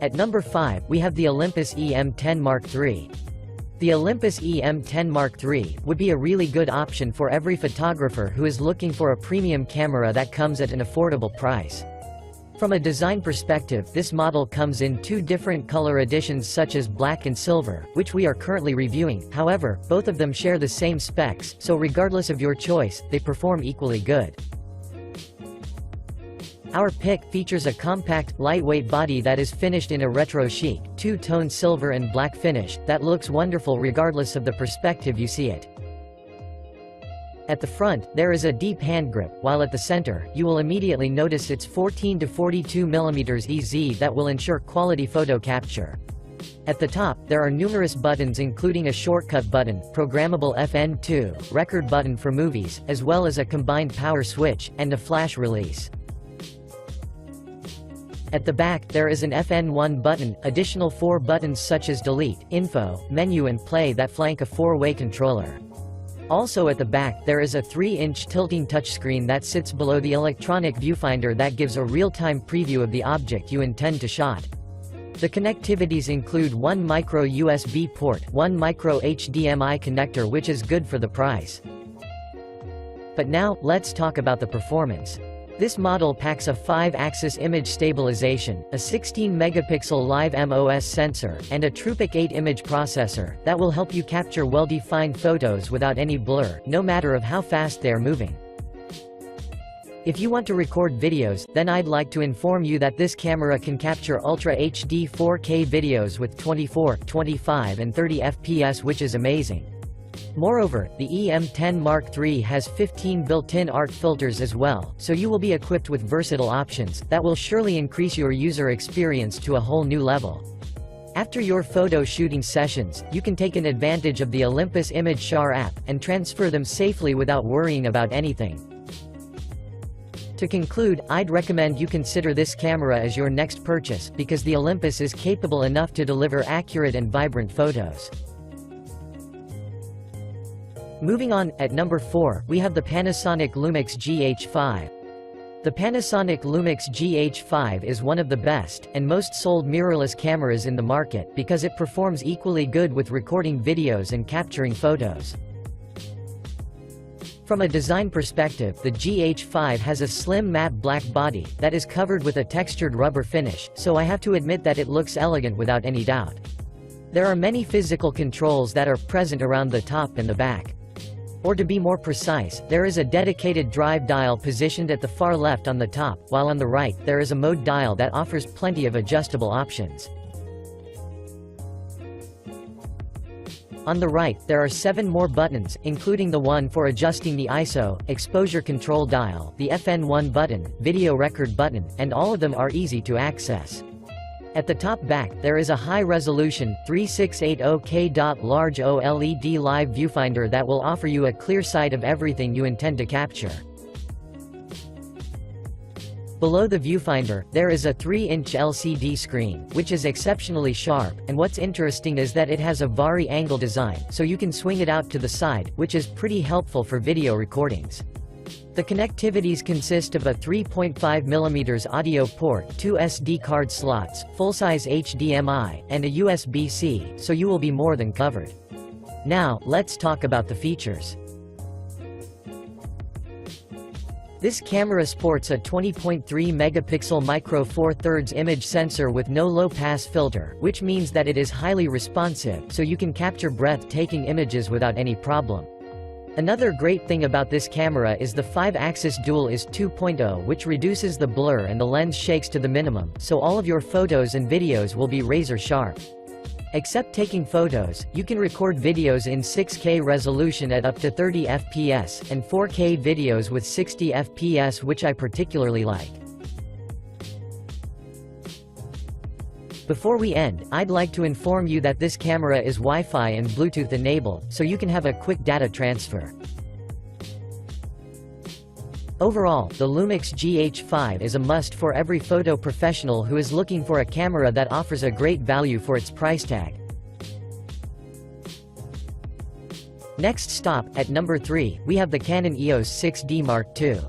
At number 5, we have the Olympus EM10 Mark III. The Olympus EM10 Mark III would be a really good option for every photographer who is looking for a premium camera that comes at an affordable price. From a design perspective, this model comes in two different color editions such as black and silver, which we are currently reviewing. However, both of them share the same specs, so regardless of your choice, they perform equally good. Our pick features a compact, lightweight body that is finished in a retro chic, two-tone silver and black finish, that looks wonderful regardless of the perspective you see it. At the front, there is a deep hand grip, while at the center, you will immediately notice its 14 to 42 mm EZ that will ensure quality photo capture. At the top, there are numerous buttons including a shortcut button, programmable FN2, record button for movies, as well as a combined power switch, and a flash release. At the back, there is an FN1 button, additional 4 buttons such as delete, info, menu and play that flank a 4-way controller. Also at the back, there is a 3-inch tilting touchscreen that sits below the electronic viewfinder that gives a real-time preview of the object you intend to shot. The connectivities include one micro USB port, one micro HDMI connector, which is good for the price. But now, let's talk about the performance. This model packs a 5-axis image stabilization, a 16-megapixel live MOS sensor, and a TruePic 8 image processor, that will help you capture well-defined photos without any blur, no matter of how fast they are moving. If you want to record videos, then I'd like to inform you that this camera can capture Ultra HD 4K videos with 24, 25 and 30 FPS, which is amazing. Moreover, the EM10 Mark III has 15 built-in art filters as well, so you will be equipped with versatile options that will surely increase your user experience to a whole new level. After your photo shooting sessions, you can take an advantage of the Olympus ImageShare app, and transfer them safely without worrying about anything. To conclude, I'd recommend you consider this camera as your next purchase, because the Olympus is capable enough to deliver accurate and vibrant photos. Moving on, at number 4, we have the Panasonic Lumix GH5. The Panasonic Lumix GH5 is one of the best, and most sold mirrorless cameras in the market because it performs equally good with recording videos and capturing photos. From a design perspective, the GH5 has a slim matte black body that is covered with a textured rubber finish, so I have to admit that it looks elegant without any doubt. There are many physical controls that are present around the top and the back. Or to be more precise, there is a dedicated drive dial positioned at the far left on the top, while on the right, there is a mode dial that offers plenty of adjustable options. On the right, there are 7 more buttons, including the one for adjusting the ISO, exposure control dial, the FN1 button, video record button, and all of them are easy to access. At the top back, there is a high-resolution, 3680K large OLED live viewfinder that will offer you a clear sight of everything you intend to capture. Below the viewfinder, there is a 3-inch LCD screen, which is exceptionally sharp, and what's interesting is that it has a vari-angle design, so you can swing it out to the side, which is pretty helpful for video recordings. The connectivities consist of a 3.5mm audio port, 2 SD card slots, full-size HDMI, and a USB-C, so you will be more than covered. Now, let's talk about the features. This camera sports a 20.3-megapixel micro Four Thirds image sensor with no low-pass filter, which means that it is highly responsive, so you can capture breathtaking images without any problem. Another great thing about this camera is the 5-axis dual IS 2.0, which reduces the blur and the lens shakes to the minimum, so all of your photos and videos will be razor sharp. Except taking photos, you can record videos in 6K resolution at up to 30 FPS, and 4K videos with 60 FPS, which I particularly like. Before we end, I'd like to inform you that this camera is Wi-Fi and Bluetooth enabled, so you can have a quick data transfer. Overall, the Lumix GH5 is a must for every photo professional who is looking for a camera that offers a great value for its price tag. Next stop, at number 3, we have the Canon EOS 6D Mark II.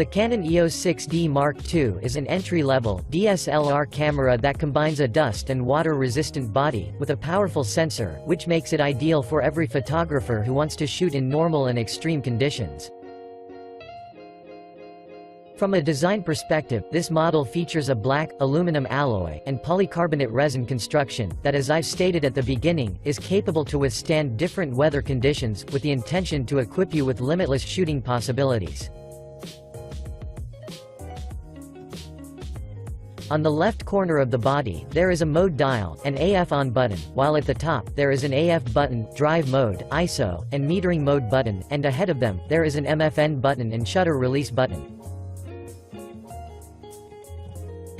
The Canon EOS 6D Mark II is an entry-level DSLR camera that combines a dust and water-resistant body with a powerful sensor, which makes it ideal for every photographer who wants to shoot in normal and extreme conditions. From a design perspective, this model features a black, aluminum alloy, and polycarbonate resin construction that, as I've stated at the beginning, is capable to withstand different weather conditions, with the intention to equip you with limitless shooting possibilities. On the left corner of the body, there is a mode dial, an AF on button, while at the top, there is an AF button, drive mode, ISO, and metering mode button, and ahead of them, there is an MFN button and shutter release button.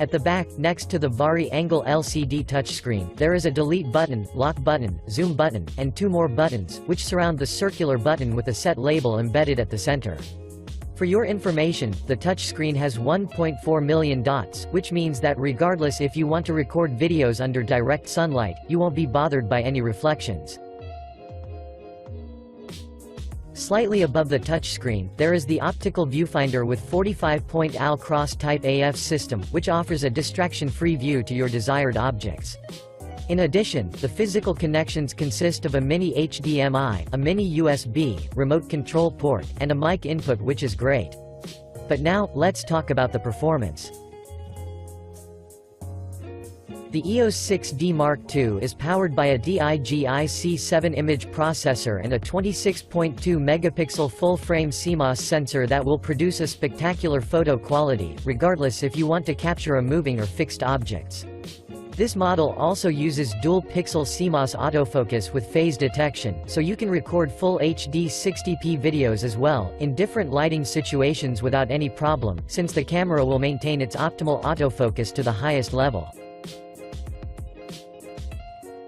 At the back, next to the Vari-Angle LCD touchscreen, there is a delete button, lock button, zoom button, and 2 more buttons, which surround the circular button with a set label embedded at the center. For your information, the touchscreen has 1.4 million dots, which means that regardless if you want to record videos under direct sunlight, you won't be bothered by any reflections. Slightly above the touchscreen, there is the optical viewfinder with 45-point AL cross-type AF system, which offers a distraction-free view to your desired objects. In addition, the physical connections consist of a mini HDMI, a mini USB, remote control port, and a mic input, which is great. But now, let's talk about the performance. The EOS 6D Mark II is powered by a DIGIC7 image processor and a 26.2 megapixel full-frame CMOS sensor that will produce a spectacular photo quality, regardless if you want to capture a moving or fixed objects. This model also uses dual-pixel CMOS autofocus with phase detection, so you can record full HD 60p videos as well, in different lighting situations without any problem, since the camera will maintain its optimal autofocus to the highest level.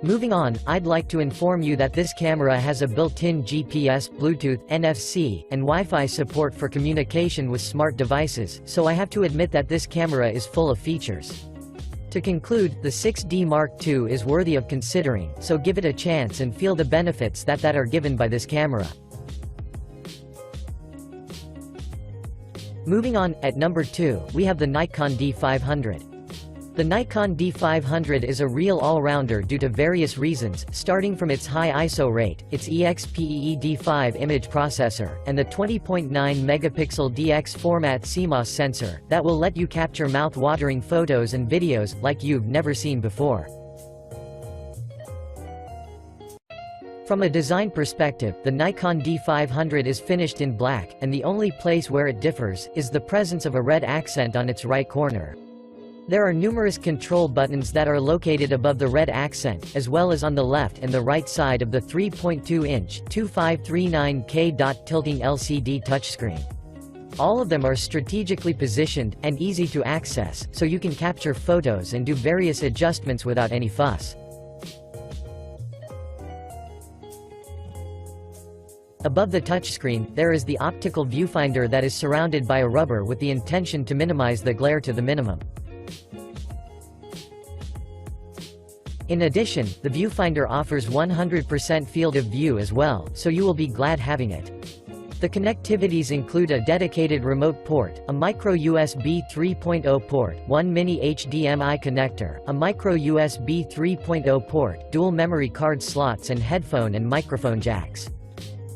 Moving on, I'd like to inform you that this camera has a built-in GPS, Bluetooth, NFC, and Wi-Fi support for communication with smart devices, so I have to admit that this camera is full of features. To conclude, the 6D Mark II is worthy of considering, so give it a chance and feel the benefits that are given by this camera. Moving on, at number 2, we have the Nikon D500. The Nikon D500 is a real all-rounder due to various reasons, starting from its high ISO rate, its EXPEED5 image processor, and the 20.9 megapixel DX format CMOS sensor, that will let you capture mouth-watering photos and videos like you've never seen before. From a design perspective, the Nikon D500 is finished in black, and the only place where it differs is the presence of a red accent on its right corner. There are numerous control buttons that are located above the red accent, as well as on the left and the right side of the 3.2-inch 2539K dot tilting LCD touchscreen. All of them are strategically positioned and easy to access, so you can capture photos and do various adjustments without any fuss. Above the touchscreen, there is the optical viewfinder that is surrounded by a rubber with the intention to minimize the glare to the minimum. In addition, the viewfinder offers 100% field of view as well, so you will be glad having it. The connectivities include a dedicated remote port, a micro USB 3.0 port, one mini HDMI connector, a micro USB 3.0 port, dual memory card slots, and headphone and microphone jacks.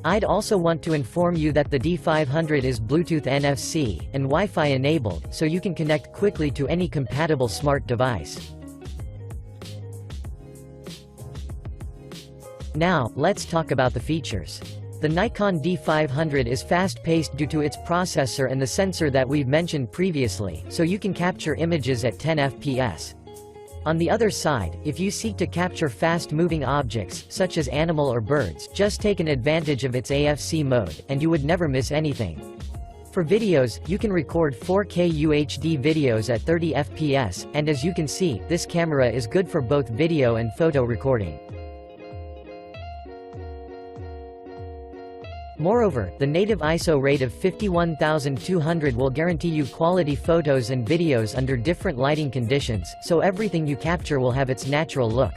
I'd also want to inform you that the D500 is Bluetooth NFC and Wi-Fi enabled, so you can connect quickly to any compatible smart device. Now, let's talk about the features. The Nikon D500 is fast-paced due to its processor and the sensor that we've mentioned previously, so you can capture images at 10 fps. On the other side, if you seek to capture fast-moving objects, such as animal or birds, just take an advantage of its AFC mode, and you would never miss anything. For videos, you can record 4K UHD videos at 30 fps, and as you can see, this camera is good for both video and photo recording. Moreover, the native ISO rate of 51,200 will guarantee you quality photos and videos under different lighting conditions, so everything you capture will have its natural look.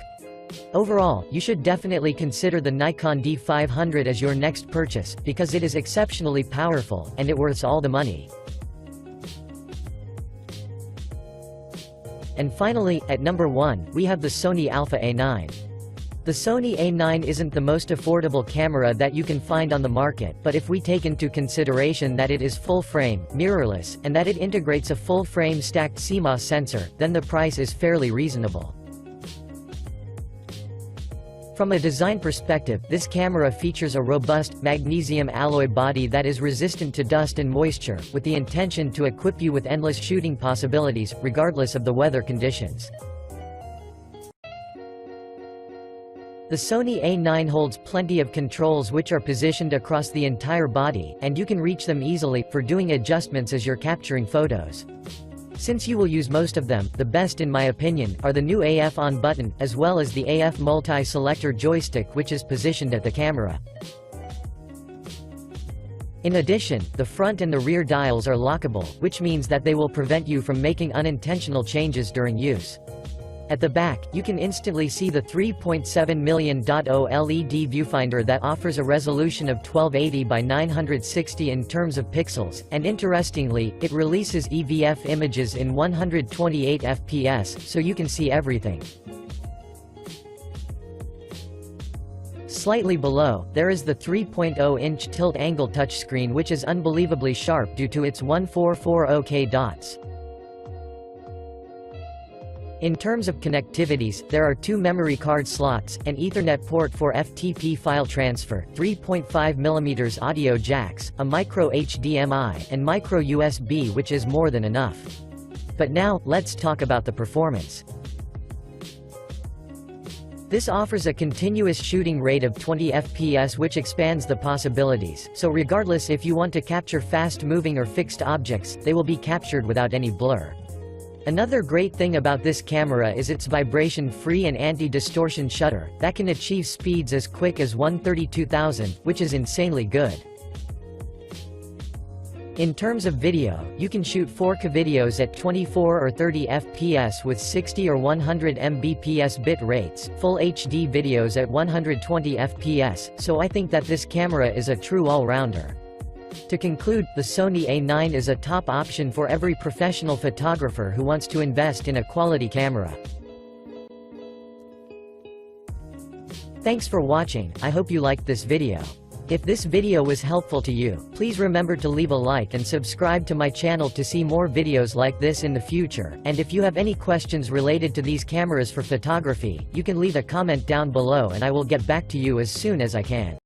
Overall, you should definitely consider the Nikon D500 as your next purchase, because it is exceptionally powerful, and it worths all the money. And finally, at number 1, we have the Sony Alpha A9. The Sony A9 isn't the most affordable camera that you can find on the market, but if we take into consideration that it is full-frame, mirrorless, and that it integrates a full-frame stacked CMOS sensor, then the price is fairly reasonable. From a design perspective, this camera features a robust, magnesium alloy body that is resistant to dust and moisture, with the intention to equip you with endless shooting possibilities, regardless of the weather conditions. The Sony A9 holds plenty of controls which are positioned across the entire body, and you can reach them easily, for doing adjustments as you're capturing photos. Since you will use most of them, the best in my opinion, are the new AF on button, as well as the AF multi-selector joystick which is positioned at the camera. In addition, the front and the rear dials are lockable, which means that they will prevent you from making unintentional changes during use. At the back, you can instantly see the 3.7 million OLED viewfinder that offers a resolution of 1280 by 960 in terms of pixels, and interestingly, it releases EVF images in 128 fps, so you can see everything. Slightly below, there is the 3.0-inch tilt-angle touchscreen which is unbelievably sharp due to its 1440K dots. In terms of connectivities, there are 2 memory card slots, an Ethernet port for FTP file transfer, 3.5mm audio jacks, a micro HDMI, and micro USB, which is more than enough. But now, let's talk about the performance. This offers a continuous shooting rate of 20 fps which expands the possibilities, so regardless if you want to capture fast-moving or fixed objects, they will be captured without any blur. Another great thing about this camera is its vibration-free and anti-distortion shutter, that can achieve speeds as quick as 132,000, which is insanely good. In terms of video, you can shoot 4K videos at 24 or 30 fps with 60 or 100 mbps bit rates, full HD videos at 120 fps, so I think that this camera is a true all-rounder. To conclude, the Sony A9 is a top option for every professional photographer who wants to invest in a quality camera. Thanks for watching, I hope you liked this video. If this video was helpful to you, please remember to leave a like and subscribe to my channel to see more videos like this in the future, and if you have any questions related to these cameras for photography, you can leave a comment down below and I will get back to you as soon as I can.